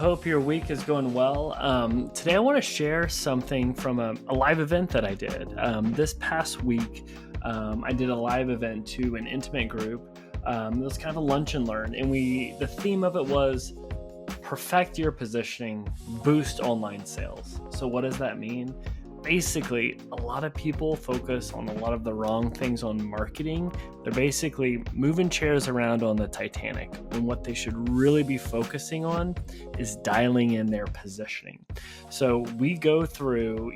Hope your week is going well. Today I want to share something from a live event that I did. This past week, I did a live event to an intimate group. It was kind of a lunch and learn, and the theme of it was perfect your positioning, boost online sales. So what does that mean? Basically, a lot of people focus on a lot of the wrong things on marketing. They're basically moving chairs around on the Titanic, and what they should really be focusing on is dialing in their positioning. So we go through,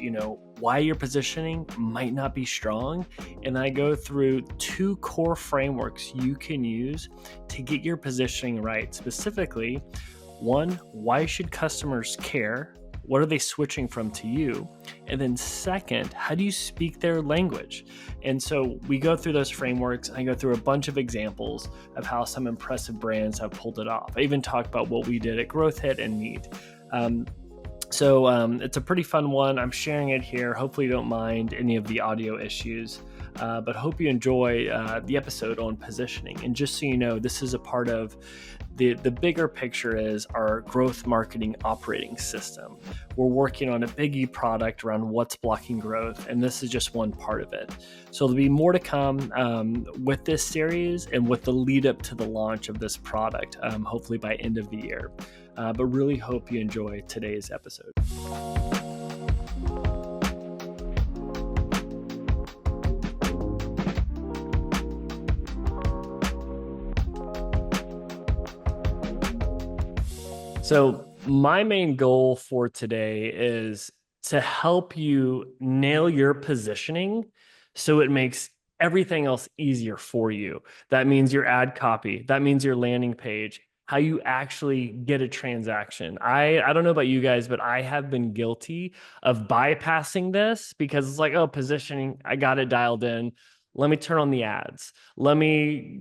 why your positioning might not be strong, and I go through 2 core frameworks you can use to get your positioning right. Specifically, 1, why should customers care? What are they switching from to you? And then second, how do you speak their language? And so we go through those frameworks. I go through a bunch of examples of how some impressive brands have pulled it off. I even talk about what we did at GrowthHit and Neat. So it's a pretty fun one. I'm sharing it here. Hopefully you don't mind any of the audio issues, but hope you enjoy the episode on positioning. And just so you know, this is a part of the bigger picture is our growth marketing operating system. We're working on a biggie product around what's blocking growth, and this is just one part of it. So there'll be more to come with this series and with the lead up to the launch of this product, hopefully by end of the year. But really hope you enjoy today's episode. So my main goal for today is to help you nail your positioning so it makes everything else easier for you. That means your ad copy. That means your landing page, how you actually get a transaction. I don't know about you guys, but I have been guilty of bypassing this because it's like, oh, positioning, I got it dialed in. Let me turn on the ads. Let me,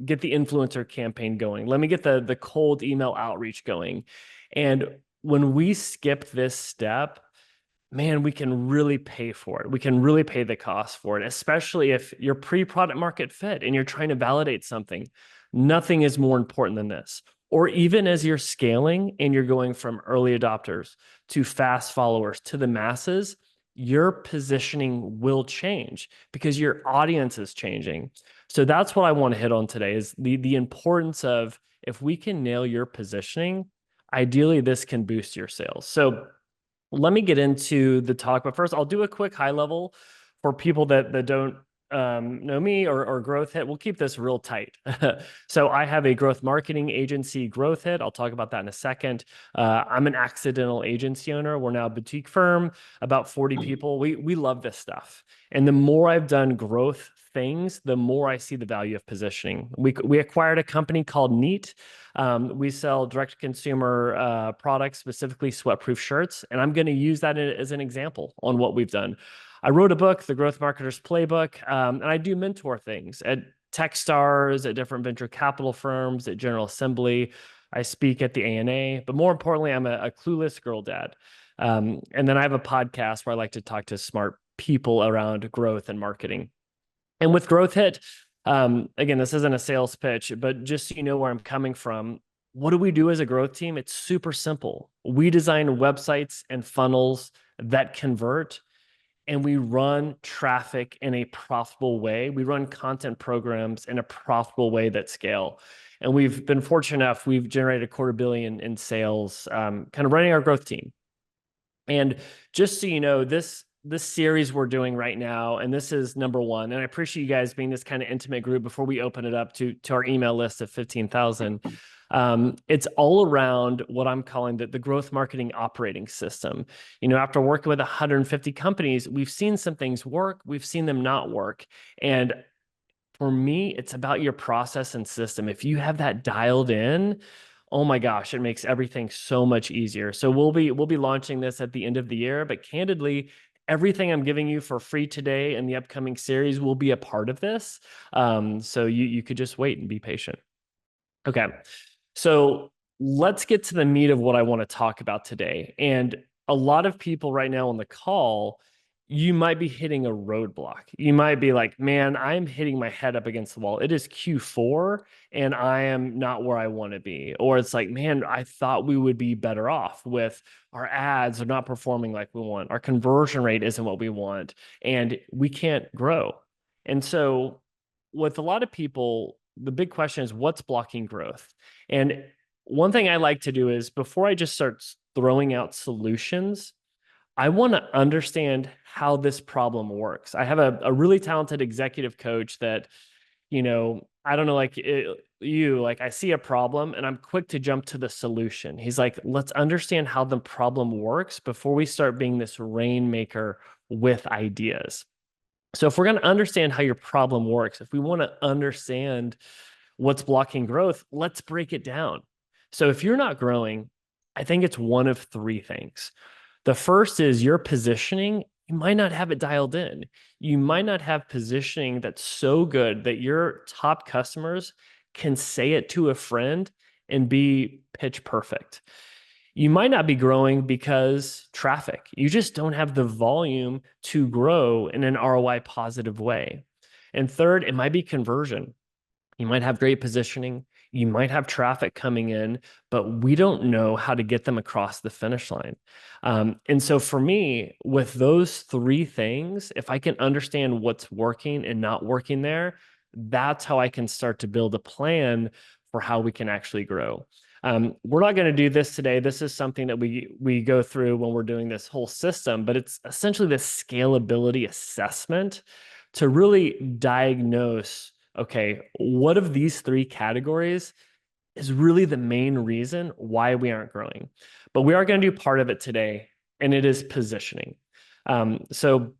get the influencer campaign going. Let me get the cold email outreach going. And when we skip this step, man, we can really pay for it. We can really pay the cost for it, especially if you're pre-product market fit and you're trying to validate something. Nothing is more important than this. Or even as you're scaling and you're going from early adopters to fast followers to the masses, your positioning will change because your audience is changing. So that's what I want to hit on today is the importance of if we can nail your positioning, ideally this can boost your sales. So let me get into the talk, but first I'll do a quick high level for people that don't know me or GrowthHit. We'll keep this real tight. So I have a growth marketing agency, GrowthHit. I'll talk about that in a second. I'm an accidental agency owner. We're now a boutique firm, about 40 people. We love this stuff. And the more I've done growth things, the more I see the value of positioning. We acquired a company called Neat. We sell direct-to-consumer products, specifically sweatproof shirts, and I'm going to use that as an example on what we've done. I wrote a book, The Growth Marketer's Playbook, and I do mentor things at Techstars, at different venture capital firms, at General Assembly. I speak at the ANA, but more importantly, I'm a clueless girl dad. And then I have a podcast where I like to talk to smart people around growth and marketing. And with GrowthHit, again, this isn't a sales pitch, but just so you know where I'm coming from, what do we do as a growth team? It's super simple. We design websites and funnels that convert, and we run traffic in a profitable way. We run content programs in a profitable way that scale. And we've been fortunate enough, we've generated $250 million in sales, kind of running our growth team. And just so you know, this series we're doing right now, and this is number 1, and I appreciate you guys being this kind of intimate group before we open it up to our email list of 15,000. It's all around what I'm calling the growth marketing operating system. After working with 150 companies, we've seen some things work, we've seen them not work. And for me, it's about your process and system. If you have that dialed in, oh my gosh, it makes everything so much easier. So we'll be launching this at the end of the year, but candidly, everything I'm giving you for free today in the upcoming series will be a part of this. So you could just wait and be patient. Okay. So let's get to the meat of what I want to talk about today. And a lot of people right now on the call, you might be hitting a roadblock. You might be like, man, I'm hitting my head up against the wall. It is Q4 and I am not where I want to be. Or it's like, man, I thought we would be better off with our ads are not performing like we want. Our conversion rate isn't what we want, and we can't grow. And so, with a lot of people, the big question is what's blocking growth? And one thing I like to do is before I just start throwing out solutions, I want to understand how this problem works. I have a really talented executive coach that, I don't know, like I see a problem and I'm quick to jump to the solution. He's like, let's understand how the problem works before we start being this rainmaker with ideas. So if we're going to understand how your problem works, if we want to understand what's blocking growth, let's break it down. So if you're not growing, I think it's one of three things. The first is your positioning. You might not have it dialed in. You might not have positioning that's so good that your top customers can say it to a friend and be pitch perfect. You might not be growing because traffic. You just don't have the volume to grow in an ROI positive way. And third, it might be conversion. You might have great positioning. You might have traffic coming in, but we don't know how to get them across the finish line. And so for me, with those three things, if I can understand what's working and not working there, that's how I can start to build a plan for how we can actually grow. We're not going to do this today. This is something that we go through when we're doing this whole system, but it's essentially this scalability assessment to really diagnose, okay, what of these three categories is really the main reason why we aren't growing? But we are going to do part of it today, and it is positioning. So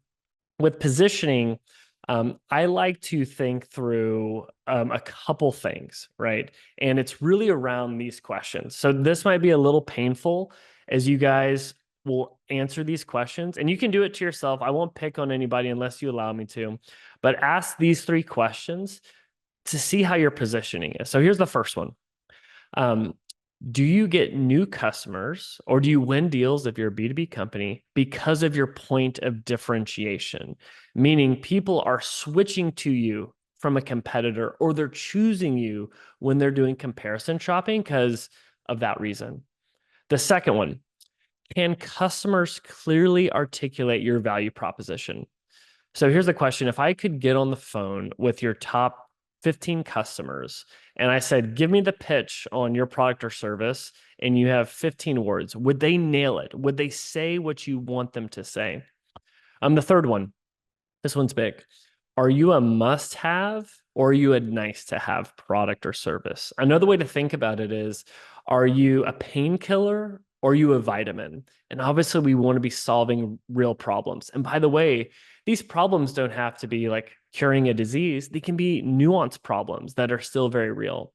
with positioning, I like to think through a couple things, right? And it's really around these questions. So this might be a little painful as you guys will answer these questions, and you can do it to yourself. I won't pick on anybody unless you allow me to, but ask these three questions to see how your positioning is. So here's the first one. Um, do you get new customers or do you win deals if you're a B2B company because of your point of differentiation? Meaning people are switching to you from a competitor or they're choosing you when they're doing comparison shopping because of that reason. The second one, can customers clearly articulate your value proposition? So here's the question. If I could get on the phone with your top 15 customers and I said, give me the pitch on your product or service, and you have 15 words, would they nail it? Would they say what you want them to say? The third one, this one's big. Are you a must have or are you a nice to have product or service? Another way to think about it is, are you a painkiller or are you a vitamin? And obviously, we want to be solving real problems. And by the way, these problems don't have to be like curing a disease, they can be nuanced problems that are still very real.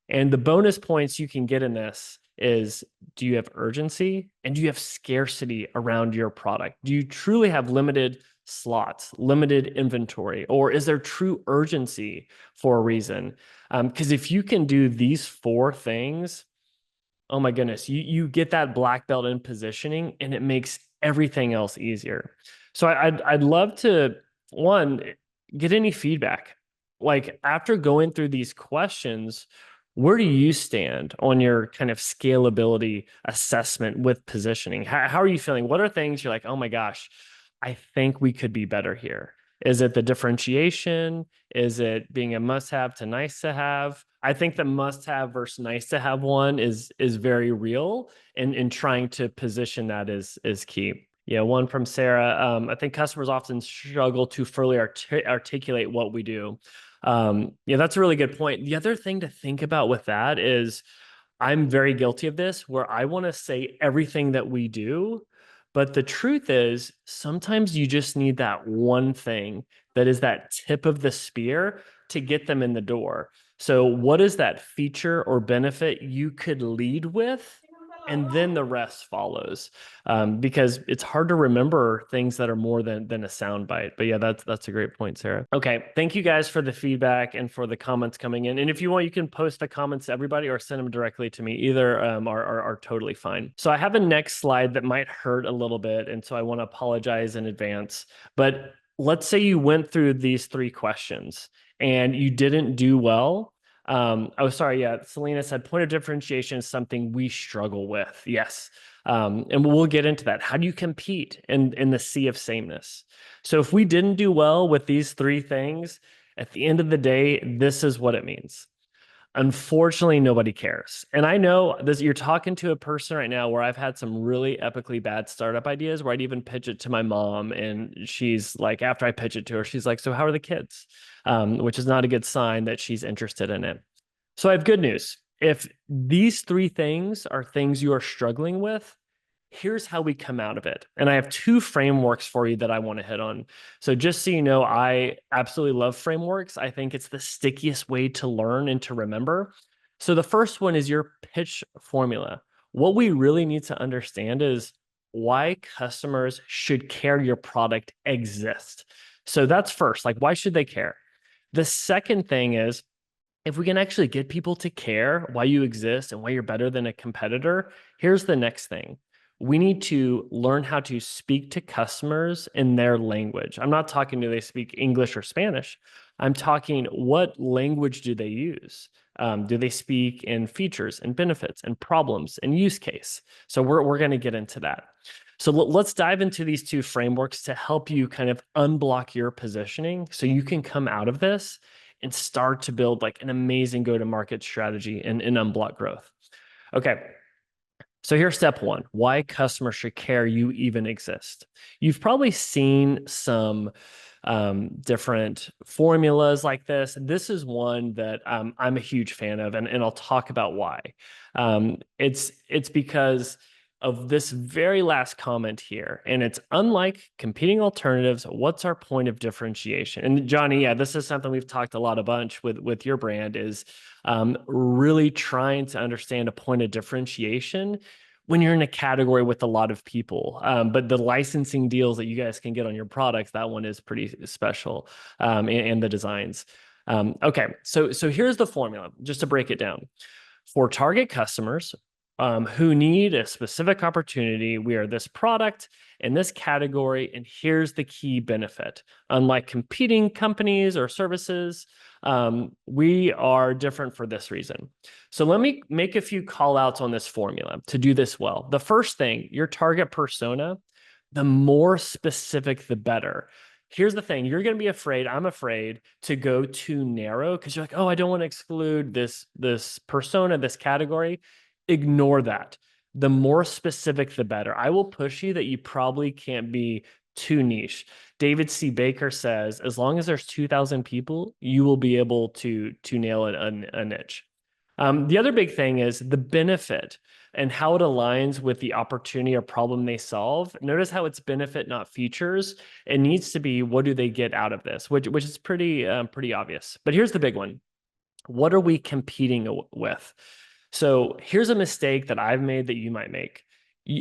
And the bonus points you can get in this is, do you have urgency and do you have scarcity around your product? Do you truly have limited slots, limited inventory, or is there true urgency for a reason? Because if you can do these four things, oh my goodness, you get that black belt in positioning and it makes everything else easier. So I'd love to, one, get any feedback. Like after going through these questions, where do you stand on your kind of scalability assessment with positioning? How are you feeling? What are things you're like, oh my gosh, I think we could be better here? Is it the differentiation? Is it being a must-have to nice to have? I think the must-have versus nice to have one is very real, and in trying to position that is key. Yeah, one from Sarah. I think customers often struggle to fully articulate what we do. Yeah, that's a really good point. The other thing to think about with that is I'm very guilty of this where I want to say everything that we do. But the truth is, sometimes you just need that one thing that is that tip of the spear to get them in the door. So, what is that feature or benefit you could lead with and then the rest follows, because it's hard to remember things that are more than a soundbite. But yeah, that's a great point, Sarah. Okay, thank you guys for the feedback and for the comments coming in. And if you want, you can post the comments to everybody or send them directly to me. Either are totally fine. So I have a next slide that might hurt a little bit, and so I want to apologize in advance. But let's say you went through these 3 questions and you didn't do well. Oh, sorry. Yeah. Selena said point of differentiation is something we struggle with. Yes. And we'll get into that. How do you compete in the sea of sameness? So if we didn't do well with these 3 things, at the end of the day, this is what it means. Unfortunately, nobody cares. And I know this, you're talking to a person right now where I've had some really epically bad startup ideas where I'd even pitch it to my mom. And she's like, after I pitch it to her, she's like, so how are the kids? Which is not a good sign that she's interested in it. So I have good news. If these 3 things are things you are struggling with, here's how we come out of it. And I have 2 frameworks for you that I want to hit on. So just so you know, I absolutely love frameworks. I think it's the stickiest way to learn and to remember. So the first one is your pitch formula. What we really need to understand is why customers should care your product exists. So that's first, like, why should they care? The second thing is, if we can actually get people to care why you exist and why you're better than a competitor, here's the next thing. We need to learn how to speak to customers in their language. I'm not talking, do they speak English or Spanish? I'm talking, what language do they use? Do they speak in features and benefits and problems and use case? So we're going to get into that. So let's dive into these 2 frameworks to help you kind of unblock your positioning so you can come out of this and start to build like an amazing go-to-market strategy and unblock growth. Okay. So here's step 1, why customers should care you even exist. You've probably seen some different formulas like this. This is one that I'm a huge fan of, and I'll talk about why. It's because of this very last comment here, and it's unlike competing alternatives. What's our point of differentiation? And Johnny, yeah, this is something we've talked a bunch with your brand is really trying to understand a point of differentiation when you're in a category with a lot of people. But the licensing deals that you guys can get on your products, that one is pretty special, and the designs. Okay, so here's the formula, just to break it down. For target customers who need a specific opportunity, we are this product in this category, and here's the key benefit. Unlike competing companies or services, we are different for this reason. So let me make a few call outs on this formula to do this well. The first thing, your target persona, the more specific, the better. Here's the thing, you're going to be afraid, I'm afraid, to go too narrow because you're like, oh, I don't want to exclude this persona, this category. Ignore that. The more specific, the better. I will push you that you probably can't be too niche. David C. Baker says, as long as there's 2,000 people, you will be able to nail a niche. The other big thing is the benefit and how it aligns with the opportunity or problem they solve. Notice how it's benefit, not features. It needs to be, what do they get out of this, which is pretty obvious. But here's the big one. What are we competing with? So here's a mistake that I've made that you might make.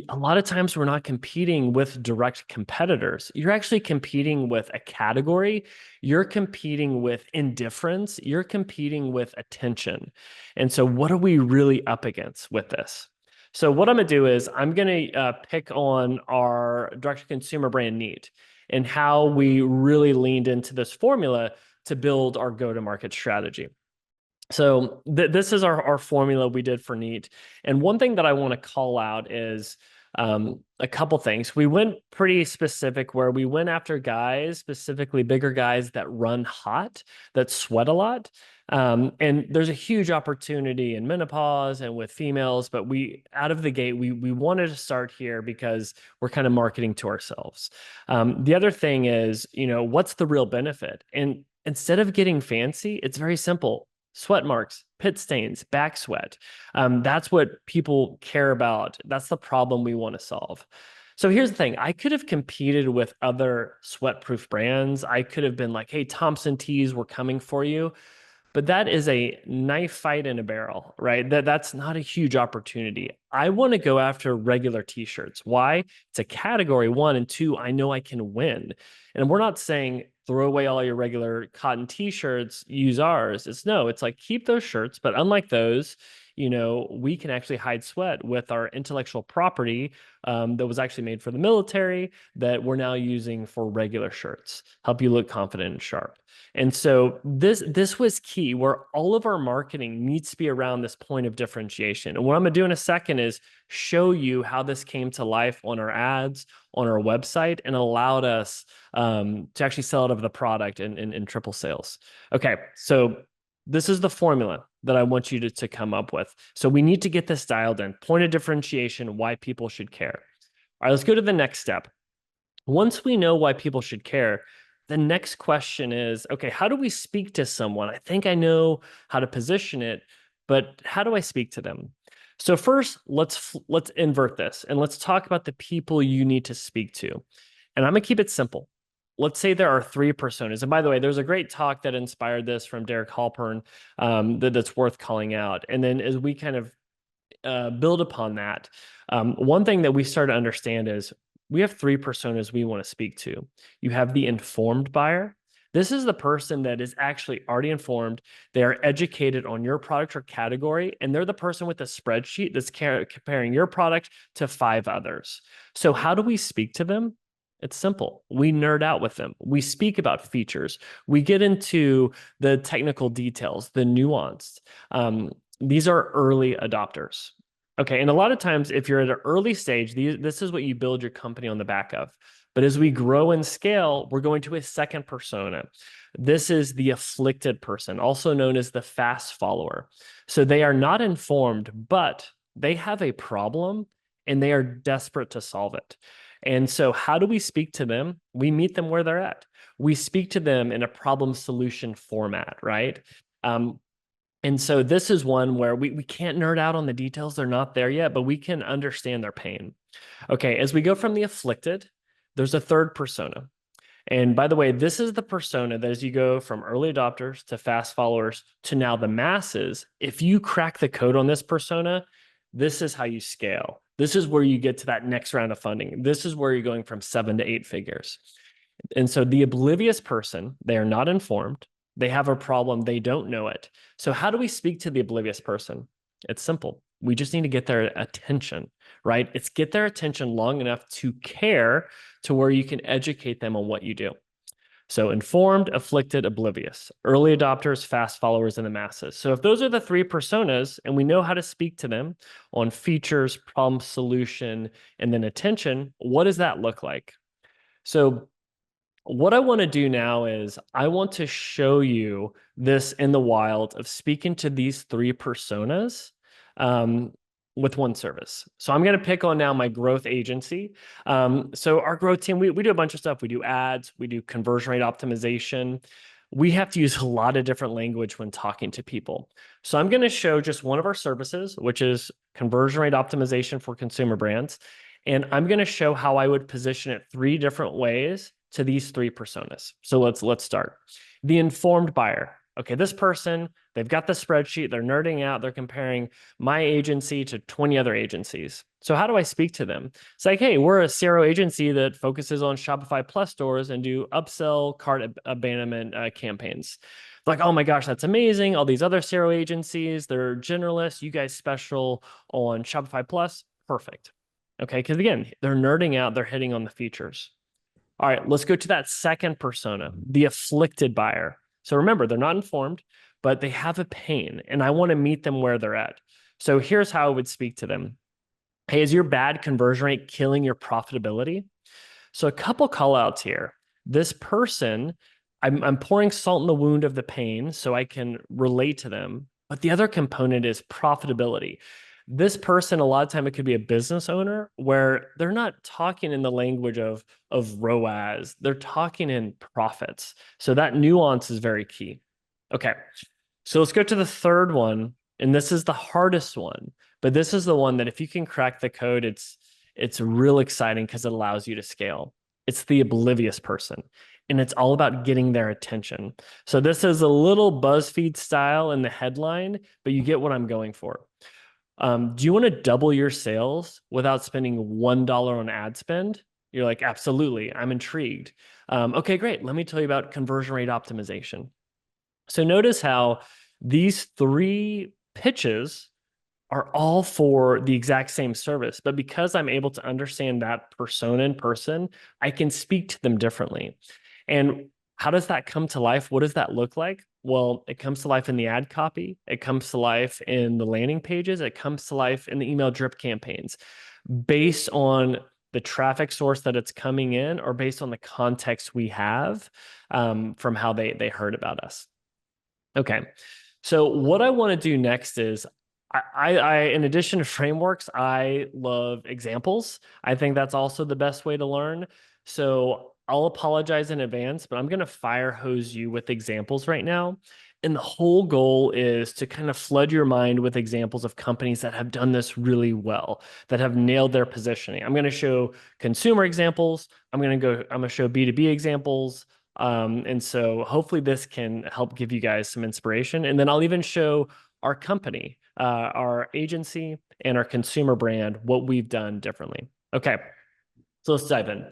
A lot of times we're not competing with direct competitors. You're actually competing with a category. You're competing with indifference. You're competing with attention. And so what are we really up against with this? So what I'm going to do is I'm going to pick on our direct-to-consumer brand Neat and how we really leaned into this formula to build our go-to-market strategy. So this is our formula we did for Neat. And one thing that I want to call out is a couple things. We went pretty specific where we went after guys, specifically bigger guys that run hot, that sweat a lot. And there's a huge opportunity in menopause and with females, but out of the gate, we wanted to start here because we're kind of marketing to ourselves. The other thing is, what's the real benefit? And instead of getting fancy, it's very simple. Sweat marks, pit stains, back sweat. That's what people care about. That's the problem we want to solve. So here's the thing. I could have competed with other sweat-proof brands. I could have been like, hey, Thompson teas, we're coming for you. But that is a knife fight in a barrel, right? That's not a huge opportunity. I want to go after regular t-shirts. Why? It's a category, one, and two, I know I can win. And we're not saying throw away all your regular cotton t-shirts, use ours. It's like keep those shirts, but unlike those, we can actually hide sweat with our intellectual property that was actually made for the military that we're now using for regular shirts, help you look confident and sharp. And so this was key, where all of our marketing needs to be around this point of differentiation. And what I'm going to do in a second is show you how this came to life on our ads, on our website, and allowed us to actually sell out of the product in triple sales. Okay, so this is the formula that I want you to come up with. So we need to get this dialed in. Point of differentiation, why people should care. All right, let's go to the next step. Once we know why people should care, the next question is, okay, how do we speak to someone? I think I know how to position it, but how do I speak to them? So first, let's invert this and let's talk about the people you need to speak to. And I'm gonna keep it simple. Let's say there are three personas. And by the way, there's a great talk that inspired this from Derek Halpern that's worth calling out. And then as we kind of build upon that, one thing that we start to understand is we have three personas we want to speak to. You have the informed buyer. This is the person that is actually already informed. They are educated on your product or category, and they're the person with a spreadsheet that's comparing your product to 5 others. So how do we speak to them? It's simple. We nerd out with them. We speak about features. We get into the technical details, the nuance. These are early adopters. Okay, and a lot of times, if you're at an early stage, this is what you build your company on the back of. But as we grow and scale, we're going to a second persona. This is the afflicted person, also known as the fast follower. So they are not informed, but they have a problem and they are desperate to solve it. And so how do we speak to them? We meet them where they're at. We speak to them in a problem solution format, right? And so this is one where we can't nerd out on the details. They're not there yet, but we can understand their pain. Okay, as we go from the afflicted, there's a third persona. And by the way, this is the persona that as you go from early adopters to fast followers to now the masses, if you crack the code on this persona, this is how you scale. This is where you get to that next round of funding. This is where you're going from 7 to 8 figures. And so the oblivious person, they are not informed. They have a problem. They don't know it. So how do we speak to the oblivious person? It's simple. We just need to get their attention, right? It's get their attention long enough to care to where you can educate them on what you do. So informed, afflicted, oblivious, early adopters, fast followers, and the masses. So if those are the three personas and we know how to speak to them on features, problem solution, and then attention, what does that look like? So what I want to do now is I want to show you this in the wild of speaking to these three personas with one service. So I'm going to pick on now my growth agency. So our growth team, we do a bunch of stuff. We do ads, we do conversion rate optimization. We have to use a lot of different language when talking to people. So I'm going to show just one of our services, which is conversion rate optimization for consumer brands. And I'm going to show how I would position it 3 different ways to these 3 personas. So let's start. The informed buyer. Okay, this person, they've got the spreadsheet, they're nerding out, they're comparing my agency to 20 other agencies. So how do I speak to them? It's like, hey, we're a CRO agency that focuses on Shopify Plus stores and do upsell cart abandonment campaigns. Like, oh my gosh, that's amazing. All these other CRO agencies, they're generalists. You guys special on Shopify Plus. Perfect. Okay, because again, they're nerding out, they're hitting on the features. All right, let's go to that second persona, the afflicted buyer. So remember, they're not informed, but they have a pain, and I want to meet them where they're at. So here's how I would speak to them. Hey, is your bad conversion rate killing your profitability? So a couple call outs here. This person, I'm pouring salt in the wound of the pain so I can relate to them. But the other component is profitability. This person, a lot of time, it could be a business owner where they're not talking in the language of ROAS. They're talking in profits. So that nuance is very key. Okay, so let's go to the third one. And this is the hardest one, but this is the one that if you can crack the code, it's real exciting because it allows you to scale. It's the oblivious person. and it's all about getting their attention. So this is a little BuzzFeed style in the headline, but you get what I'm going for. Do you want to double your sales without spending $1 on ad spend? You're like, absolutely. I'm intrigued. Okay, great. Let me tell you about conversion rate optimization. So notice how these three pitches are all for the exact same service. But because I'm able to understand that persona in person, I can speak to them differently. And how does that come to life? What does that look like? Well, it comes to life in the ad copy. It comes to life in the landing pages. It comes to life in the email drip campaigns based on the traffic source that it's coming in or based on the context we have from how they heard about us. Okay. So what I want to do next is in addition to frameworks, I love examples. I think that's also the best way to learn. So I'll apologize in advance, but I'm going to fire hose you with examples right now. And the whole goal is to kind of flood your mind with examples of companies that have done this really well, that have nailed their positioning. I'm going to show consumer examples. I'm going to show B2B examples. And so hopefully this can help give you guys some inspiration. And then I'll even show our company, our agency, and our consumer brand, what we've done differently. Okay, so let's dive in.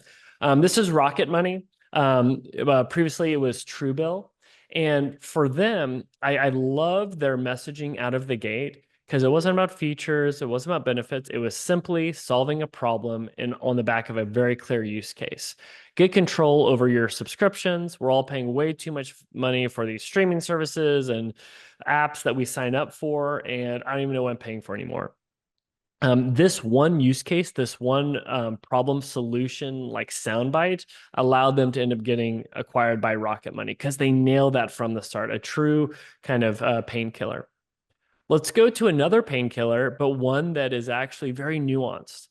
This is Rocket Money. Previously, it was Truebill. And for them, I love their messaging out of the gate because it wasn't about features, it wasn't about benefits. It was simply solving a problem and on the back of a very clear use case. Get control over your subscriptions. We're all paying way too much money for these streaming services and apps that we sign up for, and I don't even know what I'm paying for anymore. This one use case, this one problem solution like soundbite allowed them to end up getting acquired by Rocket Money because they nailed that from the start, a true kind of painkiller. Let's go to another painkiller, but one that is actually very nuanced.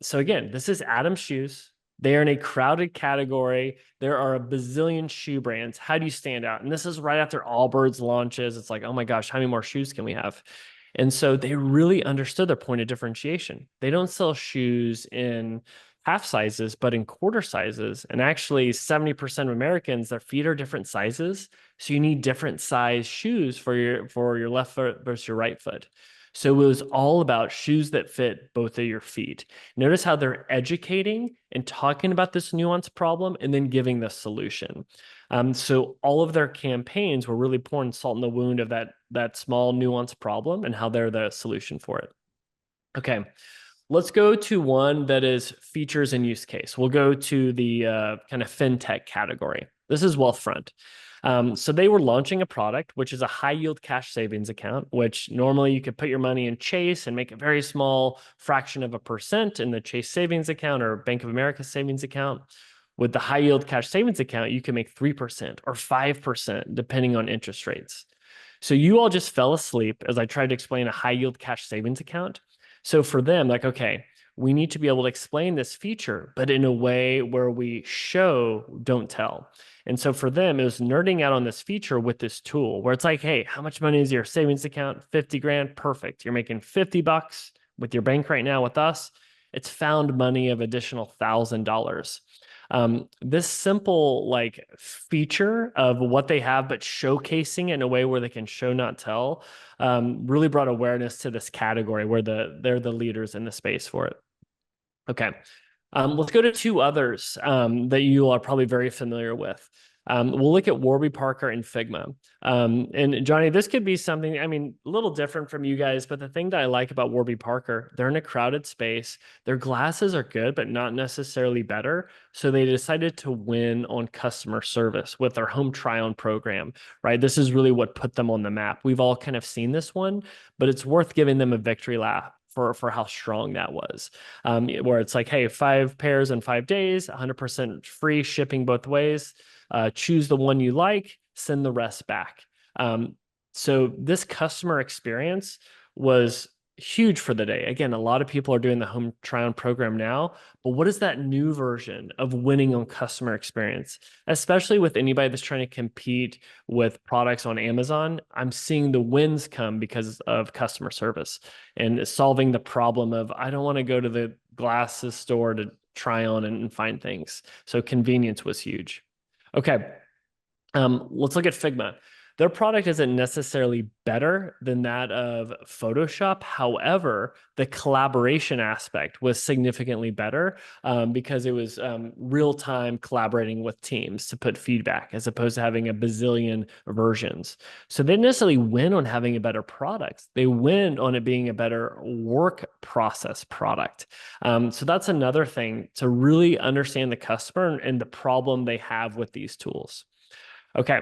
So again, this is Adam's shoes. They are in a crowded category. There are a bazillion shoe brands. How do you stand out? And this is right after Allbirds launches. It's like, oh my gosh, how many more shoes can we have? And so they really understood their point of differentiation. They don't sell shoes in half sizes, but in quarter sizes. And actually, 70% of Americans, their feet are different sizes. So you need different size shoes for your left foot versus your right foot. So it was all about shoes that fit both of your feet. Notice how they're educating and talking about this nuanced problem and then giving the solution. So all of their campaigns were really pouring salt in the wound of that small nuanced problem and how they're the solution for it. Okay, let's go to one that is features and use case. We'll go to the kind of fintech category. This is Wealthfront. So they were launching a product, which is a high yield cash savings account, which normally you could put your money in Chase and make a very small fraction of a percent in the Chase savings account or Bank of America savings account. With the high yield cash savings account, you can make 3% or 5%, depending on interest rates. So you all just fell asleep as I tried to explain a high yield cash savings account. So for them, like, okay, we need to be able to explain this feature, but in a way where we show, don't tell. And so for them, it was nerding out on this feature with this tool where it's like, hey, how much money is your savings account? 50 grand, perfect. You're making 50 bucks with your bank right now with us. It's found money of additional $1,000. This simple like feature of what they have, but showcasing it in a way where they can show, not tell, really brought awareness to this category where they're the leaders in the space for it. Okay. Let's go to two others that you are probably very familiar with. We'll look at Warby Parker and Figma. And Johnny, this could be something, I mean, a little different from you guys, but the thing that I like about Warby Parker, they're in a crowded space. Their glasses are good, but not necessarily better. So they decided to win on customer service with their home try-on program, right? This is really what put them on the map. We've all kind of seen this one, but it's worth giving them a victory lap for how strong that was. Where it's like, hey, 5 pairs in 5 days, 100% free shipping both ways. Choose the one you like, send the rest back. So this customer experience was huge for the day. Again, a lot of people are doing the home try-on program now, but what is that new version of winning on customer experience? Especially with anybody that's trying to compete with products on Amazon, I'm seeing the wins come because of customer service and solving the problem of, I don't want to go to the glasses store to try on and find things. So convenience was huge. Okay. Let's look at Figma. Their product isn't necessarily better than that of Photoshop. However, the collaboration aspect was significantly better because it was real time collaborating with teams to put feedback as opposed to having a bazillion versions. So they didn't necessarily win on having a better product. They win on it being a better work process product. So that's another thing to really understand the customer and the problem they have with these tools. Okay.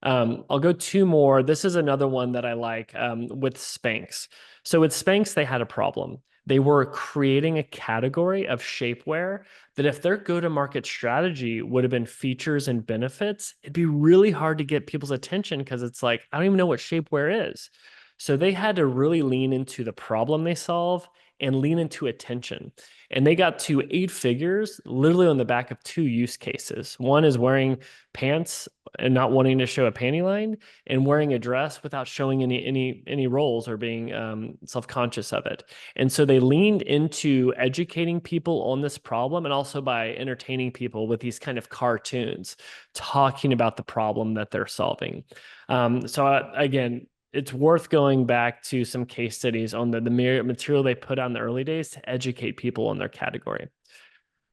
I'll go two more. This is another one that I like with Spanx. So with Spanx, they had a problem. They were creating a category of shapewear that if their go-to-market strategy would have been features and benefits, it'd be really hard to get people's attention because it's like, I don't even know what shapewear is. So they had to really lean into the problem they solve and lean into attention. And they got to eight figures literally on the back of two use cases. One is wearing pants and not wanting to show a panty line, and wearing a dress without showing any rolls or being self-conscious of it. And so they leaned into educating people on this problem and also by entertaining people with these kind of cartoons talking about the problem that they're solving. Again, it's worth going back to some case studies on the material they put out in the early days to educate people on their category.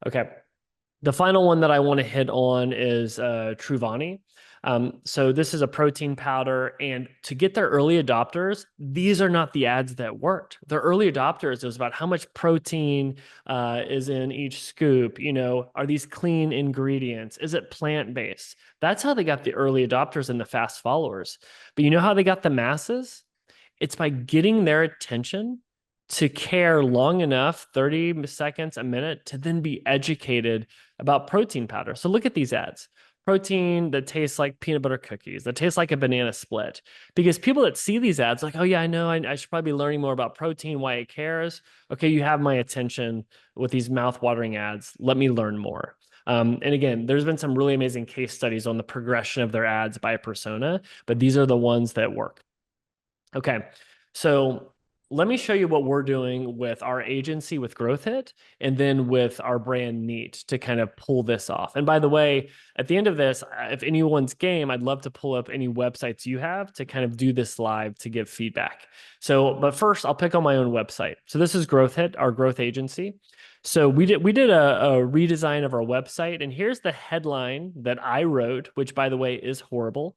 Okay. The final one that I want to hit on is Truvani. So this is a protein powder, and to get their early adopters, these are not the ads that worked. The early adopters, it was about how much protein is in each scoop. You know, are these clean ingredients? Is it plant-based? That's how they got the early adopters and the fast followers. But you know how they got the masses? It's by getting their attention to care long enough, 30 seconds, a minute, to then be educated about protein powder. So look at these ads. Protein that tastes like peanut butter cookies, that tastes like a banana split. Because people that see these ads, like, oh yeah, I know, I should probably be learning more about protein, why it cares. Okay, you have my attention with these mouth-watering ads. Let me learn more. And again, there's been some really amazing case studies on the progression of their ads by persona, but these are the ones that work. Okay, so let me show you what we're doing with our agency with GrowthHit and then with our brand Neat to kind of pull this off. And by the way, at the end of this, if anyone's game, I'd love to pull up any websites you have to kind of do this live to give feedback. So, but first, I'll pick on my own website. So this is GrowthHit, our growth agency. So we did a redesign of our website, and here's the headline that I wrote, which by the way is horrible.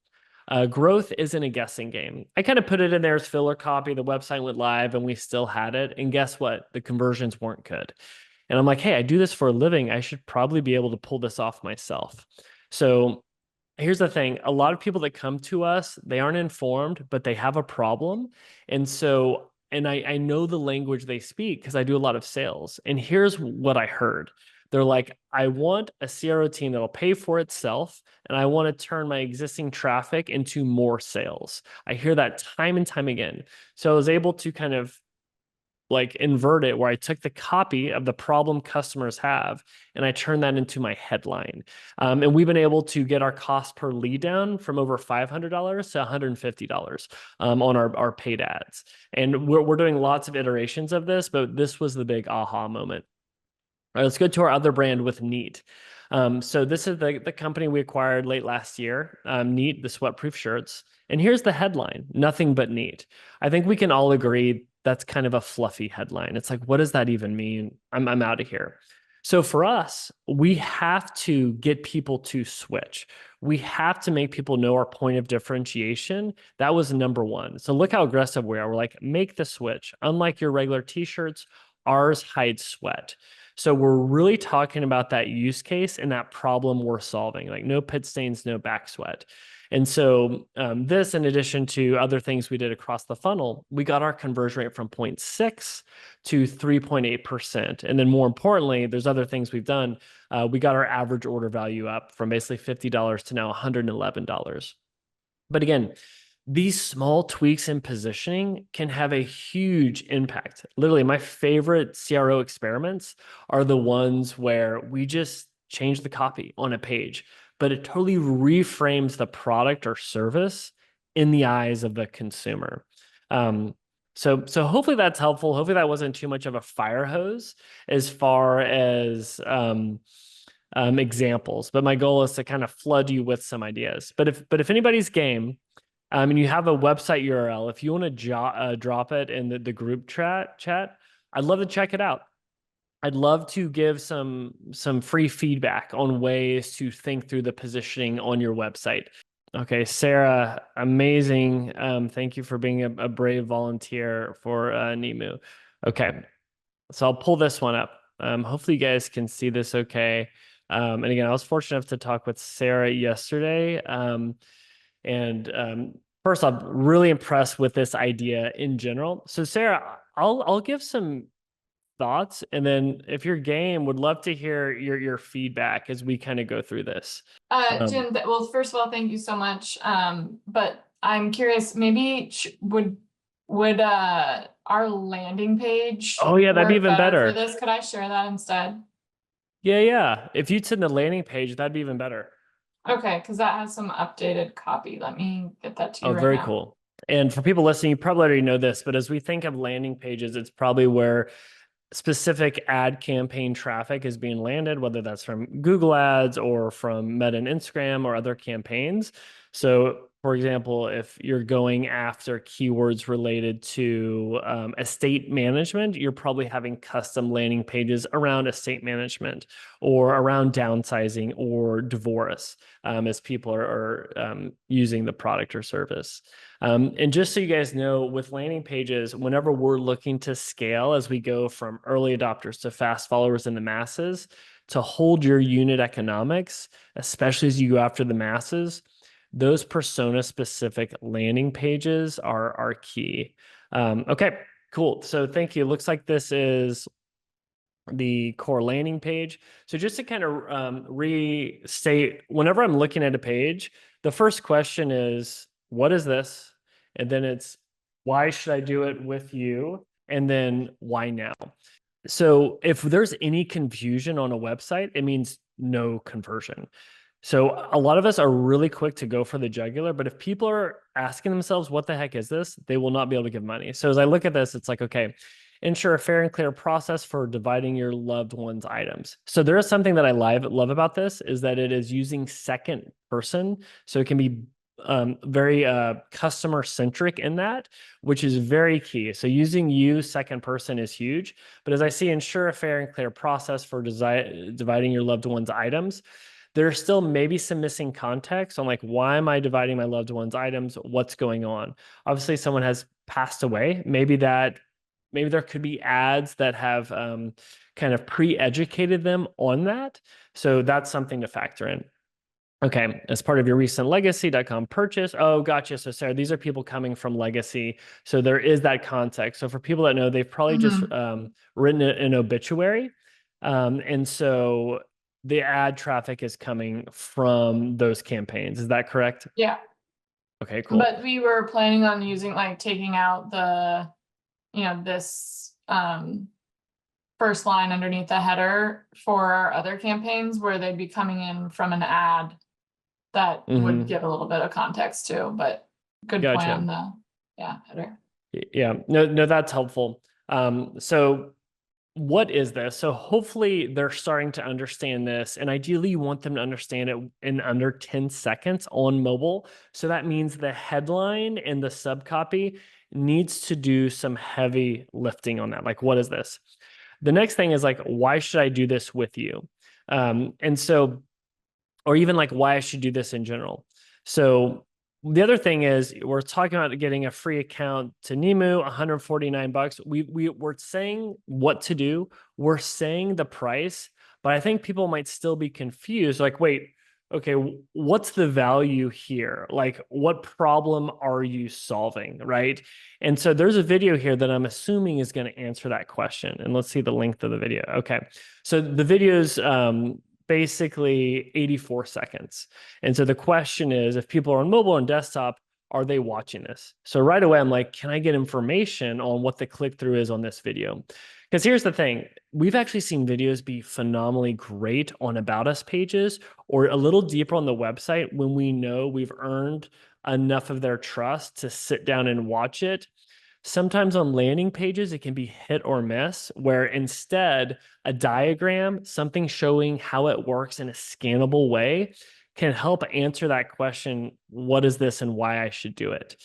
Growth isn't a guessing game. I kind of put it in there as filler copy. The website went live and we still had it. And guess what? The conversions weren't good. And I'm like, hey, I do this for a living. I should probably be able to pull this off myself. So here's the thing. A lot of people that come to us, they aren't informed, but they have a problem. And I know the language they speak because I do a lot of sales. And here's what I heard. They're like, I want a CRO team that'll pay for itself, and I want to turn my existing traffic into more sales. I hear that time and time again. So I was able to kind of like invert it where I took the copy of the problem customers have and I turned that into my headline. And we've been able to get our cost per lead down from over $500 to $150 on our paid ads. And we're doing lots of iterations of this, but this was the big aha moment. All right, let's go to our other brand with Neat. So this is the company we acquired late last year, Neat, the sweatproof shirts. And here's the headline, nothing but neat. I think we can all agree that's kind of a fluffy headline. It's like, what does that even mean? I'm out of here. So for us, we have to get people to switch. We have to make people know our point of differentiation. That was number one. So look how aggressive we are. We're like, make the switch. Unlike your regular t-shirts, ours hide sweat. So we're really talking about that use case and that problem we're solving, like no pit stains, no back sweat. And so this, in addition to other things we did across the funnel, we got our conversion rate from 0.6 to 3.8%. And then more importantly, there's other things we've done. We got our average order value up from basically $50 to now $111. But again, these small tweaks in positioning can have a huge impact. Literally, my favorite CRO experiments are the ones where we just change the copy on a page, but it totally reframes the product or service in the eyes of the consumer. So hopefully that's helpful. Hopefully that wasn't too much of a fire hose as far as examples, but my goal is to kind of flood you with some ideas. But if anybody's game, and you have a website URL, if you want to drop it in the group chat, I'd love to check it out. I'd love to give some free feedback on ways to think through the positioning on your website. Okay, Sarah, amazing. Thank you for being a brave volunteer for NEMU. Okay, so I'll pull this one up. Hopefully you guys can see this okay. And again, I was fortunate enough to talk with Sarah yesterday. And first, I'm really impressed with this idea in general. So Sarah, I'll give some thoughts, and then if you're game, would love to hear your feedback as we kind of go through this. Jim, well, first of all, thank you so much. But I'm curious, maybe would our landing page Oh yeah, that'd be work even better for better. this? Could I share that instead? Yeah. If you'd send the landing page, that'd be even better. Okay, because that has some updated copy. Let me get that to Oh, you right very now. cool. And for people listening, you probably already know this, but as we think of landing pages, it's probably where specific ad campaign traffic is being landed, whether that's from Google Ads or from Meta and Instagram or other campaigns. So, for example, if you're going after keywords related to estate management, you're probably having custom landing pages around estate management or around downsizing or divorce as people are using the product or service. And just so you guys know, with landing pages, whenever we're looking to scale as we go from early adopters to fast followers in the masses, to hold your unit economics, especially as you go after the masses, those persona specific landing pages are key. Okay, cool. So thank you. Looks like this is the core landing page. So just to kind of restate, whenever I'm looking at a page, the first question is, what is this? And then it's, why should I do it with you? And then why now? So if there's any confusion on a website, it means no conversion. So a lot of us are really quick to go for the jugular, but if people are asking themselves, what the heck is this? They will not be able to give money. So as I look at this, it's like, okay, ensure a fair and clear process for dividing your loved one's items. So there is something that I love about this is that it is using second person. So it can be very customer centric in that, which is very key. So using you second person is huge. But as I see, ensure a fair and clear process for dividing your loved one's items. There's still maybe some missing context on like, why am I dividing my loved one's items? What's going on? Obviously, someone has passed away. Maybe there could be ads that have kind of pre-educated them on that. So that's something to factor in. Okay, as part of your recent legacy.com purchase. Oh, gotcha. So Sarah, these are people coming from legacy. So there is that context. So for people that know, they've probably just written an obituary. And so the ad traffic is coming from those campaigns. Is that correct? Yeah. Okay, cool. But we were planning on using taking out this first line underneath the header for our other campaigns where they'd be coming in from an ad that would give a little bit of context too, but good point on the header. Yeah, no, that's helpful. So what is this? So hopefully they're starting to understand this, and ideally you want them to understand it in under 10 seconds on mobile. So that means the headline and the subcopy needs to do some heavy lifting on that. Like, what is this? The next thing is like, why should I do this with you? And so, or even like why I should do this in general. So the other thing is we're talking about getting a free account to Nemu, 149 bucks. We're saying what to do. We're saying the price, but I think people might still be confused. Like, wait, okay, what's the value here? Like, what problem are you solving, right? And so there's a video here that I'm assuming is going to answer that question. And let's see the length of the video. Okay, so the video's basically 84 seconds. And so the question is, if people are on mobile and desktop, are they watching this? So right away, I'm like, can I get information on what the click-through is on this video? Because here's the thing, we've actually seen videos be phenomenally great on About Us pages or a little deeper on the website when we know we've earned enough of their trust to sit down and watch it. Sometimes on landing pages, it can be hit or miss, where instead a diagram, something showing how it works in a scannable way, can help answer that question, what is this and why I should do it?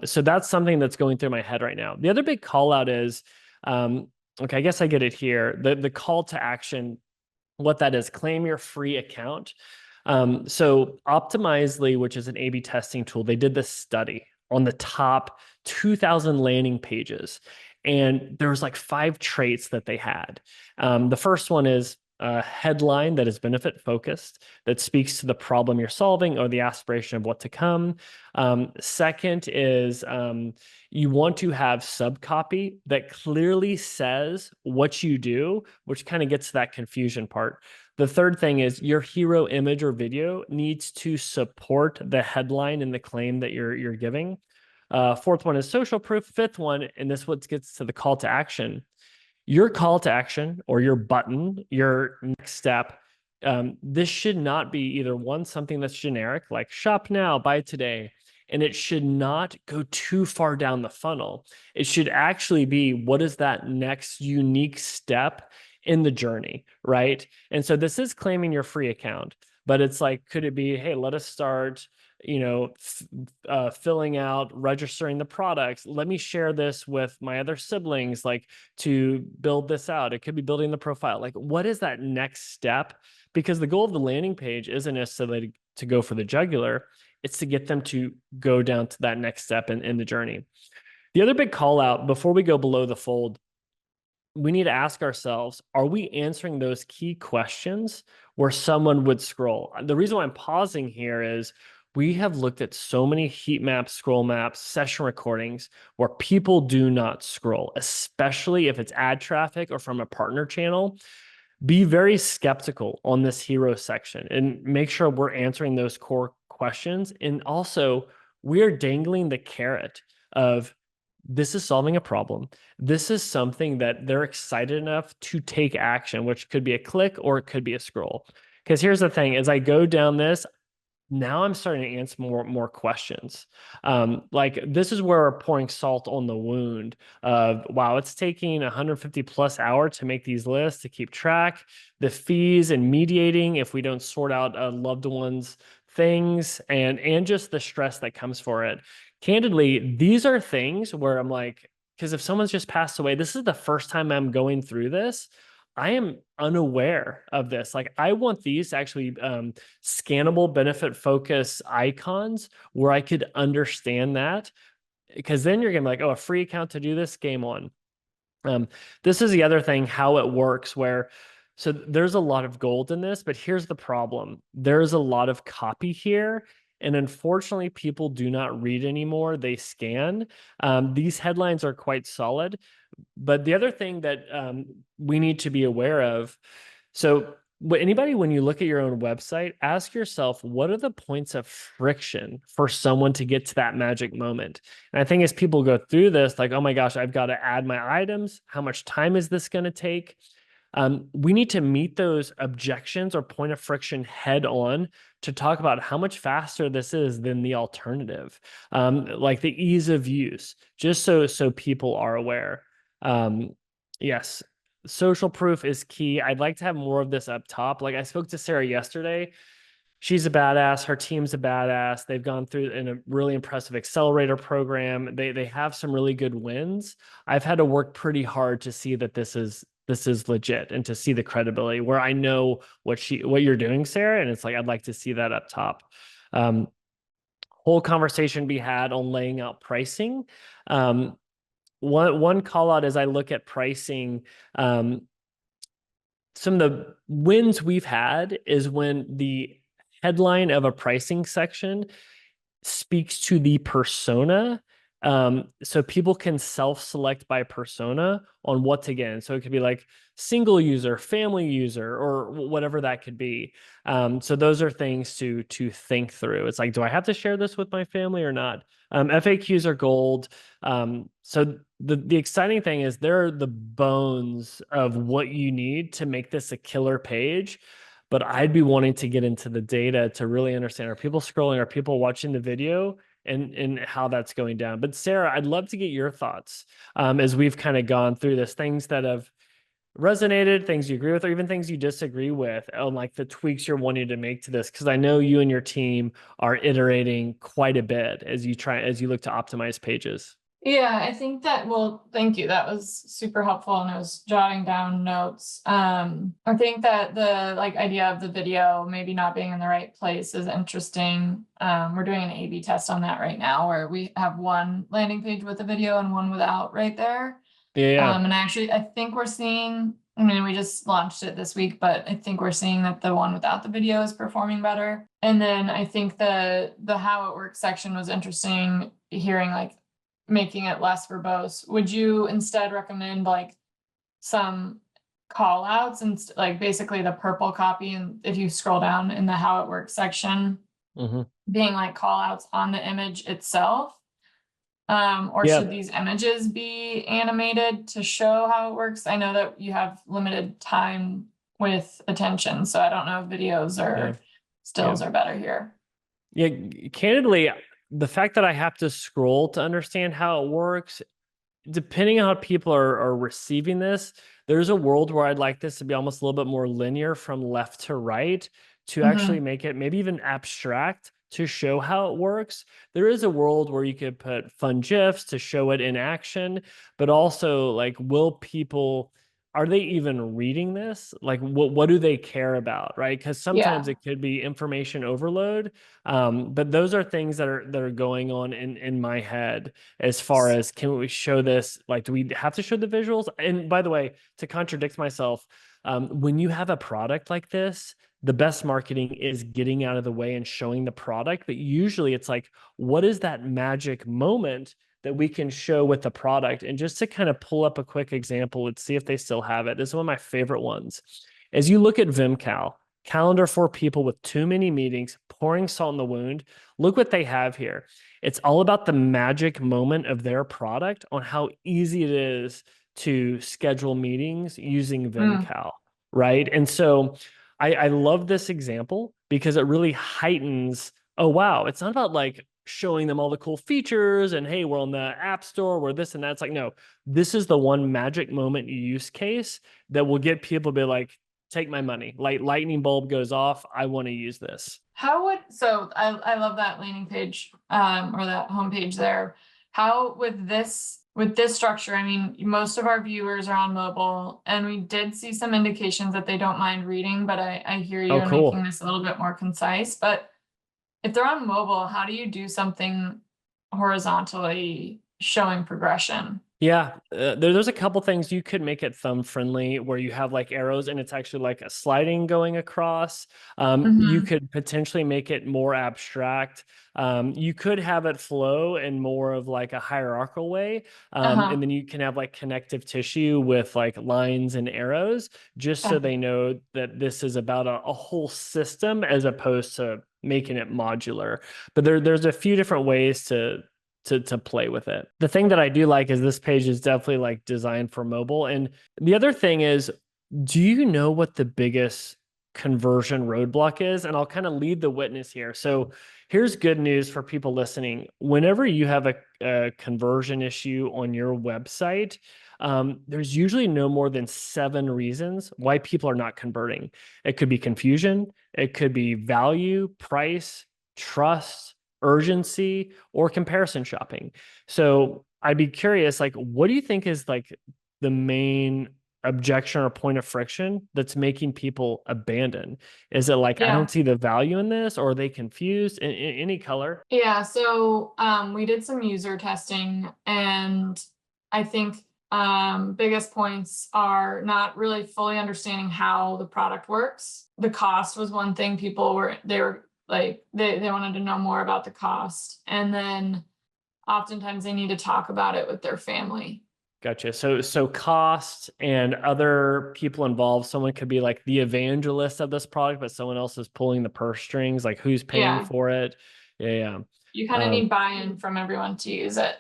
So that's something that's going through my head right now. The other big call out is, okay, I guess I get it here. The call to action, what that is, claim your free account. So Optimizely, which is an A/B testing tool, they did this study on the top 2,000 landing pages, and there was like 5 traits that they had. The first one is a headline that is benefit focused, that speaks to the problem you're solving or the aspiration of what to come. Second is you want to have subcopy that clearly says what you do, which kind of gets to that confusion part. The third thing is your hero image or video needs to support the headline and the claim that you're giving. Fourth one is social proof. Fifth one, and this what gets to the call to action. Your call to action or your button, your next step, this should not be either one, something that's generic, like shop now, buy today, and it should not go too far down the funnel. It should actually be, what is that next unique step in the journey, right? And so this is claiming your free account, but it's like, could it be, hey, let us start, filling out, registering the products. Let me share this with my other siblings, like to build this out. It could be building the profile. Like, what is that next step? Because the goal of the landing page isn't necessarily to go for the jugular. It's to get them to go down to that next step in the journey. The other big call out before we go below the fold, we need to ask ourselves, are we answering those key questions where someone would scroll? The reason why I'm pausing here is we have looked at so many heat maps, scroll maps, session recordings where people do not scroll, especially if it's ad traffic or from a partner channel. Be very skeptical on this hero section and make sure we're answering those core questions. And also, we are dangling the carrot of this is solving a problem. This is something that they're excited enough to take action, which could be a click or it could be a scroll. Because here's the thing, as I go down this, now I'm starting to answer more questions. Like this is where we're pouring salt on the wound of, wow, it's taking 150 plus hour to make these lists, to keep track, the fees and mediating if we don't sort out a loved one's things, and just the stress that comes for it. Candidly, these are things where I'm like, because if someone's just passed away, this is the first time I'm going through this. I am unaware of this. Like, I want these actually scannable benefit focus icons where I could understand that, because then you're gonna be like, oh, a free account to do this, game on. This is the other thing, how it works, where so there's a lot of gold in this, but here's the problem. There's a lot of copy here. And unfortunately, people do not read anymore. They scan. These headlines are quite solid. But the other thing that we need to be aware of, so anybody, when you look at your own website, ask yourself, what are the points of friction for someone to get to that magic moment? And I think as people go through this, like, oh my gosh, I've got to add my items. How much time is this going to take? We need to meet those objections or point of friction head on to talk about how much faster this is than the alternative, like the ease of use, just so people are aware. Yes, social proof is key. I'd like to have more of this up top. Like I spoke to Sarah yesterday. She's a badass. Her team's a badass. They've gone through in a really impressive accelerator program. They have some really good wins. I've had to work pretty hard to see that this is legit and to see the credibility where I know what you're doing, Sarah. And it's like, I'd like to see that up top. Whole conversation be had on laying out pricing. One call out as I look at pricing, some of the wins we've had is when the headline of a pricing section speaks to the persona. So people can self-select by persona on what to get. And so it could be like single user, family user, or whatever that could be. So those are things to think through. It's like, do I have to share this with my family or not? FAQs are gold. So the exciting thing is they're the bones of what you need to make this a killer page. But I'd be wanting to get into the data to really understand, are people scrolling? Are people watching the video? and how that's going down. But Sarah, I'd love to get your thoughts as we've kind of gone through this, things that have resonated, things you agree with, or even things you disagree with, on like the tweaks you're wanting to make to this. Because I know you and your team are iterating quite a bit as you look to optimize pages. Yeah, I think that, well, thank you. That was super helpful and I was jotting down notes. I think that the like idea of the video maybe not being in the right place is interesting. We're doing an A/B test on that right now where we have one landing page with a video and one without right there. Yeah. And I think we're seeing, I mean, we just launched it this week, but I think we're seeing that the one without the video is performing better. And then I think the how it works section was interesting, hearing like making it less verbose. Would you instead recommend like some call outs and like basically the purple copy, and if you scroll down in the how it works section, being like call outs on the image itself? Or Yeah. should these images be animated to show how it works? I know that you have limited time with attention, so I don't know if videos or stills are better here. Yeah, candidly, the fact that I have to scroll to understand how it works, depending on how people are receiving this, there's a world where I'd like this to be almost a little bit more linear from left to right to actually make it maybe even abstract to show how it works. There is a world where you could put fun GIFs to show it in action, but also like, are they even reading this? Like, what do they care about, right? Because sometimes Yeah. it could be information overload. But those are things that are going on in my head as far as, can we show this? Like, do we have to show the visuals? And by the way, to contradict myself, when you have a product like this, the best marketing is getting out of the way and showing the product. But usually it's like, what is that magic moment that we can show with the product? And just to kind of pull up a quick example, let's see if they still have it. This is one of my favorite ones. As you look at VimCal, calendar for people with too many meetings, pouring salt in the wound, look what they have here. It's all about the magic moment of their product, on how easy it is to schedule meetings using VimCal, right? And so I love this example because it really heightens, oh, wow, it's not about like showing them all the cool features and, hey, we're on the app store, we're this and that. It's like, no, this is the one magic moment use case that will get people to be like, take my money. Like, lightning bulb goes off. I want to use this. I love that landing page, or that homepage there. How with this structure, I mean, most of our viewers are on mobile, and we did see some indications that they don't mind reading, but I hear you Oh, in cool. making this a little bit more concise. But if they're on mobile, how do you do something horizontally showing progression? Yeah, there's a couple things. You could make it thumb friendly where you have like arrows and it's actually like a sliding going across. You could potentially make it more abstract. You could have it flow in more of like a hierarchical way. And then you can have like connective tissue with like lines and arrows, just so they know that this is about a whole system as opposed to making it modular. But there's a few different ways to play with it. The thing that I do like is this page is definitely like designed for mobile. And the other thing is, do you know what the biggest conversion roadblock is? And I'll kind of lead the witness here. So here's good news for people listening. Whenever you have a conversion issue on your website, there's usually no more than 7 reasons why people are not converting. It could be confusion, it could be value, price, trust, urgency, or comparison shopping. So I'd be curious, like, what do you think is like the main objection or point of friction that's making people abandon? Is it like, I don't see the value in this, or are they confused in any color? Yeah, so we did some user testing, and I think biggest points are not really fully understanding how the product works. The cost was one thing. People were like they wanted to know more about the cost, and then oftentimes they need to talk about it with their family. Gotcha. So cost and other people involved. Someone could be like the evangelist of this product, but someone else is pulling the purse strings. Like, who's paying for it? Yeah. You kind of need buy-in from everyone to use it.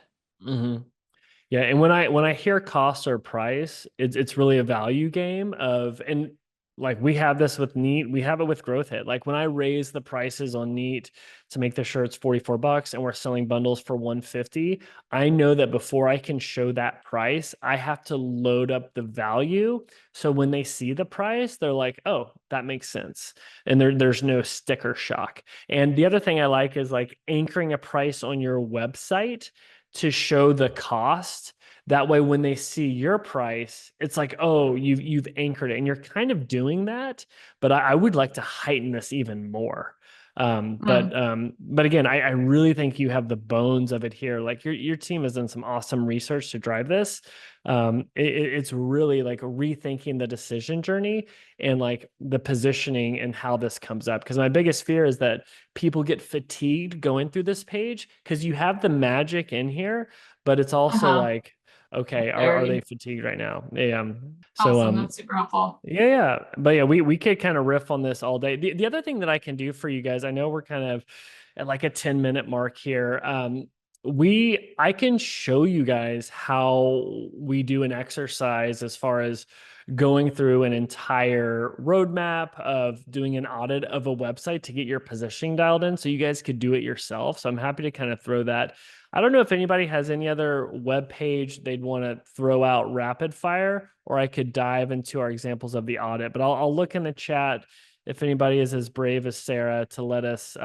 Yeah, and when I hear cost or price, it's really a value game of, and like we have this with Neat, we have it with GrowthHit. Like when I raise the prices on Neat to make the shirts $44 and we're selling bundles for 150, I know that before I can show that price, I have to load up the value. So when they see the price, they're like, oh, that makes sense. And there's no sticker shock. And the other thing I like is like anchoring a price on your website to show the cost. That way, when they see your price, it's like, oh, you've anchored it, and you're kind of doing that. But I would like to heighten this even more. But again, I really think you have the bones of it here. Like your team has done some awesome research to drive this. It's really like rethinking the decision journey and like the positioning and how this comes up. Because my biggest fear is that people get fatigued going through this page because you have the magic in here, but it's also like, okay, are they Very fatigued right now? Yeah. So awesome. That's super helpful. yeah. But yeah, we could kind of riff on this all day. The other thing that I can do for you guys, I know we're kind of at like a 10-minute mark here. I can show you guys how we do an exercise as far as going through an entire roadmap of doing an audit of a website to get your positioning dialed in, so you guys could do it yourself. So I'm happy to kind of throw that. I don't know if anybody has any other web page they'd want to throw out rapid fire, or I could dive into our examples of the audit, but I'll look in the chat if anybody is as brave as Sarah to let us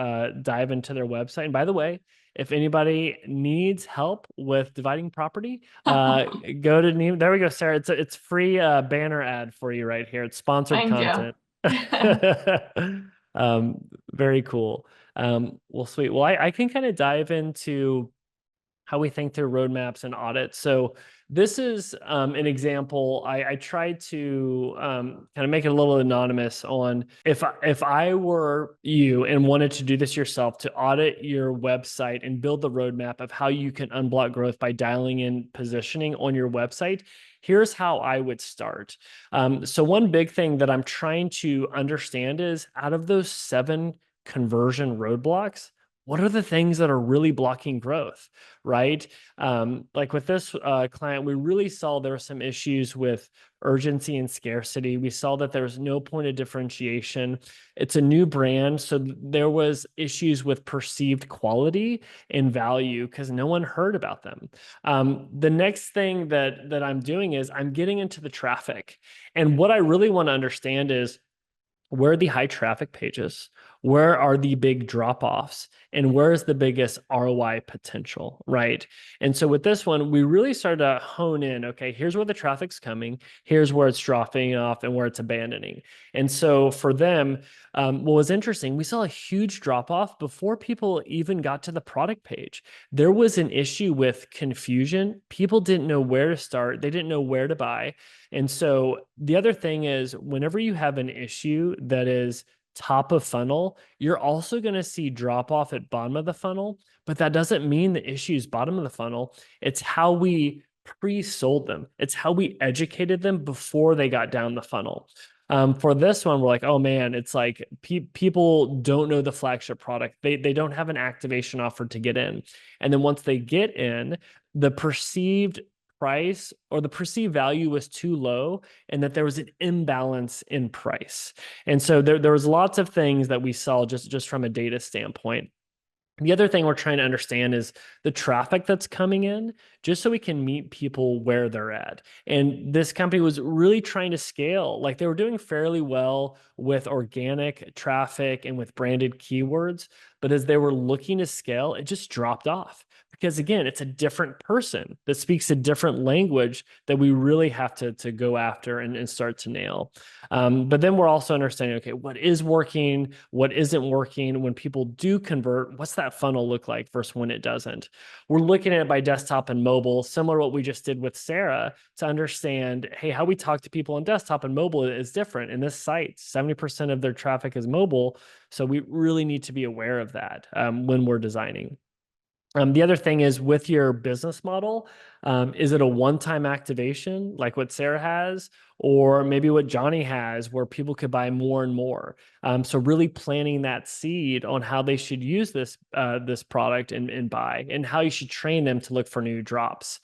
dive into their website. And by the way, if anybody needs help with dividing property, go to Neat. There we go, Sarah. It's free banner ad for you right here. It's sponsored Thank you. content. Um, Very cool. Well, sweet. Well, I can kind of dive into how we think through roadmaps and audits. So this is an example. I tried to kind of make it a little anonymous on if I were you and wanted to do this yourself, to audit your website and build the roadmap of how you can unblock growth by dialing in positioning on your website. Here's how I would start. So one big thing that I'm trying to understand is, out of those 7 conversion roadblocks, what are the things that are really blocking growth, right? Like with this client, we really saw there were some issues with urgency and scarcity. We saw that there was no point of differentiation. It's a new brand, so there was issues with perceived quality and value because no one heard about them. The next thing that I'm doing is I'm getting into the traffic. And what I really want to understand is, where are the high traffic pages? Where are the big drop-offs? And where is the biggest ROI potential, right? And so with this one, we really started to hone in, okay, here's where the traffic's coming, here's where it's dropping off and where it's abandoning. And so for them, what was interesting, we saw a huge drop-off before people even got to the product page. There was an issue with confusion. People didn't know where to start. They didn't know where to buy. And so the other thing is, whenever you have an issue that is top of funnel, you're also going to see drop off at bottom of the funnel, but that doesn't mean the issue is bottom of the funnel. It's how we pre-sold them. It's how we educated them before they got down the funnel. For this one, we're like, oh man, it's like people don't know the flagship product. They don't have an activation offer to get in. And then once they get in, the perceived price or the perceived value was too low, and that there was an imbalance in price. And so there was lots of things that we saw just from a data standpoint. The other thing we're trying to understand is the traffic that's coming in, just so we can meet people where they're at. And this company was really trying to scale. Like, they were doing fairly well with organic traffic and with branded keywords, but as they were looking to scale, it just dropped off. Because again, it's a different person that speaks a different language that we really have to go after and start to nail. But then we're also understanding, okay, what is working, what isn't working. When people do convert, what's that funnel look like versus when it doesn't? We're looking at it by desktop and mobile, similar to what we just did with Sarah, to understand, hey, how we talk to people on desktop and mobile is different. In this site, 70% of their traffic is mobile. So we really need to be aware of that when we're designing. The other thing is, with your business model, is it a one-time activation like what Sarah has, or maybe what Johnny has, where people could buy more and more? So really planting that seed on how they should use this product and buy, and how you should train them to look for new drops.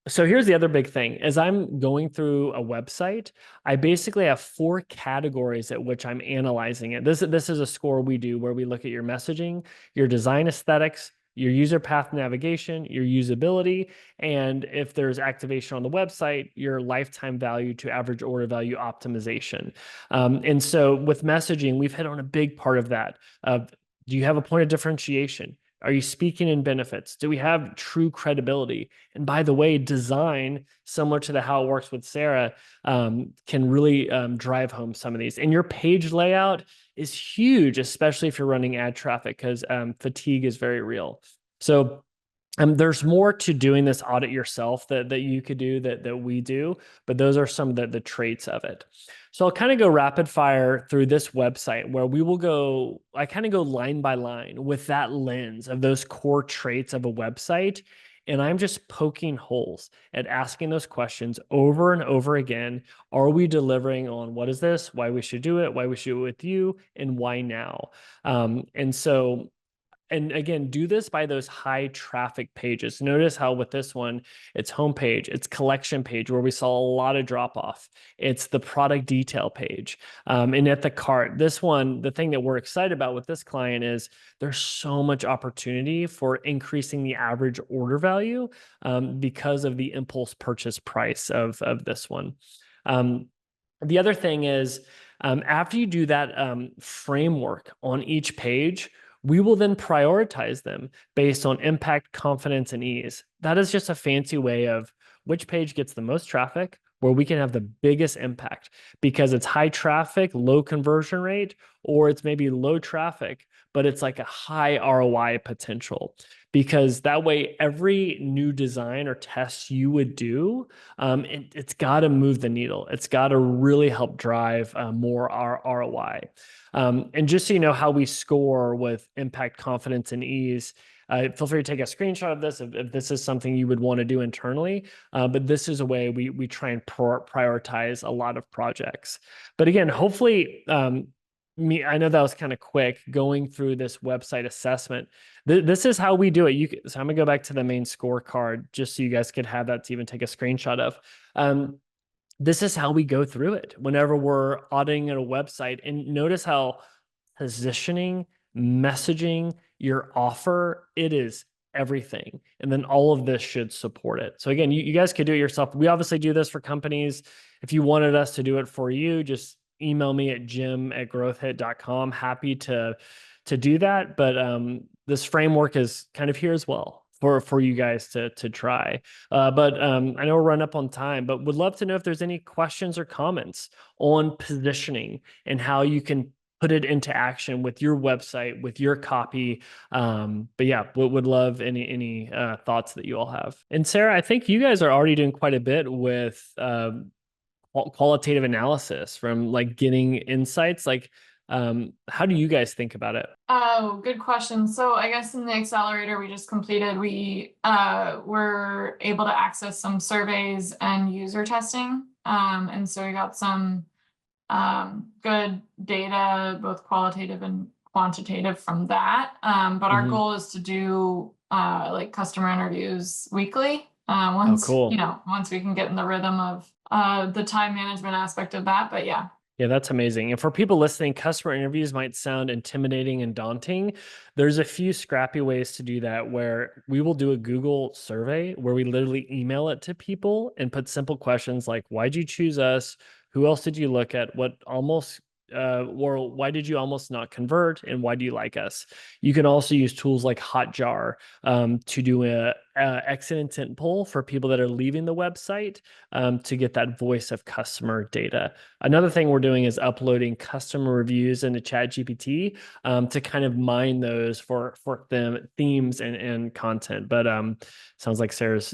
So here's the other big thing. As I'm going through a website, I basically have 4 categories at which I'm analyzing it. This is a score we do where we look at your messaging, your design aesthetics, your user path navigation, your usability, and if there's activation on the website, your lifetime value to average order value optimization. And so with messaging, we've hit on a big part of that. Do you have a point of differentiation? Are you speaking in benefits? Do we have true credibility? And by the way, design, similar to how it works with Sarah, can really drive home some of these. And your page layout is huge, especially if you're running ad traffic, because fatigue is very real. So there's more to doing this audit yourself that you could do that we do, but those are some of the traits of it. So I'll kind of go rapid fire through this website where I kind of go line by line with that lens of those core traits of a website. And I'm just poking holes at asking those questions over and over again. Are we delivering on what is this, why we should do it, why we should do it with you, and why now? And again, do this by those high traffic pages. Notice how with this one, it's homepage, it's collection page where we saw a lot of drop off. It's the product detail page. And at the cart, this one, the thing that we're excited about with this client is there's so much opportunity for increasing the average order value because of the impulse purchase price of this one. The other thing is after you do that framework on each page, we will then prioritize them based on impact, confidence, and ease. That is just a fancy way of which page gets the most traffic, where we can have the biggest impact because it's high traffic, low conversion rate, or it's maybe low traffic, but it's like a high ROI potential. Because that way, every new design or test you would do, it's got to move the needle. It's got to really help drive more ROI. And just so you know how we score with impact, confidence, and ease, feel free to take a screenshot of this if this is something you would want to do internally. But this is a way we try and prioritize a lot of projects. But again, hopefully, I know that was kind of quick going through this website assessment. This is how we do it. So I'm gonna go back to the main scorecard just so you guys could have that to even take a screenshot of. This is how we go through it whenever we're auditing a website. And notice how positioning, messaging, your offer, it is everything. And then all of this should support it. So again, you guys could do it yourself. We obviously do this for companies. If you wanted us to do it for you, just email me at jim@growthhit.com. Happy to do that. But this framework is kind of here as well for you guys to try. But I know we're running up on time, but would love to know if there's any questions or comments on positioning and how you can put it into action with your website, with your copy. But yeah, would love any thoughts that you all have. And Sarah, I think you guys are already doing quite a bit with qualitative analysis from like getting insights. Like, how do you guys think about it? Oh, good question. So I guess in the accelerator we just completed, we were able to access some surveys and user testing. And so we got some good data, both qualitative and quantitative from that. But our goal is to do like customer interviews weekly. Once, cool. Once we can get in the rhythm of the time management aspect of that. But yeah. Yeah, that's amazing. And for people listening, customer interviews might sound intimidating and daunting. There's a few scrappy ways to do that where we will do a Google survey where we literally email it to people and put simple questions like, why'd you choose us? Who else did you look at? Or why did you almost not convert? And why do you like us? You can also use tools like Hotjar to do a exit intent poll for people that are leaving the website to get that voice of customer data. Another thing we're doing is uploading customer reviews into ChatGPT to kind of mine those for them themes and content. But sounds like Sarah's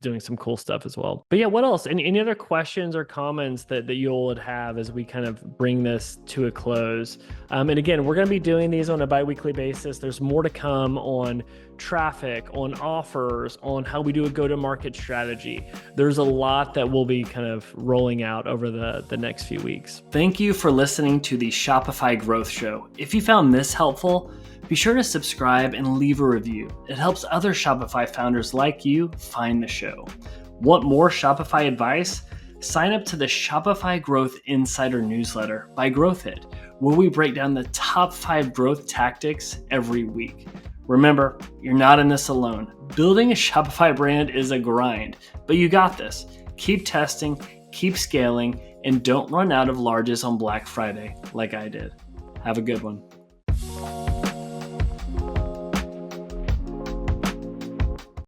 doing some cool stuff as well. But yeah, what else? Any other questions or comments that you all would have as we kind of bring this to a close? And again, we're going to be doing these on a bi-weekly basis. There's more to come on traffic, on offers, on how we do a go-to-market strategy. There's a lot that we'll be kind of rolling out over the next few weeks. Thank you for listening to the Shopify Growth Show. If you found this helpful, Be sure to subscribe and leave a review. It helps other Shopify founders like you find the show. Want more Shopify advice? Sign up to the Shopify Growth Insider newsletter by GrowthHit, where we break down the top 5 growth tactics every week. Remember, you're not in this alone. Building a Shopify brand is a grind, but you got this. Keep testing, keep scaling, and don't run out of larges on Black Friday like I did. Have a good one.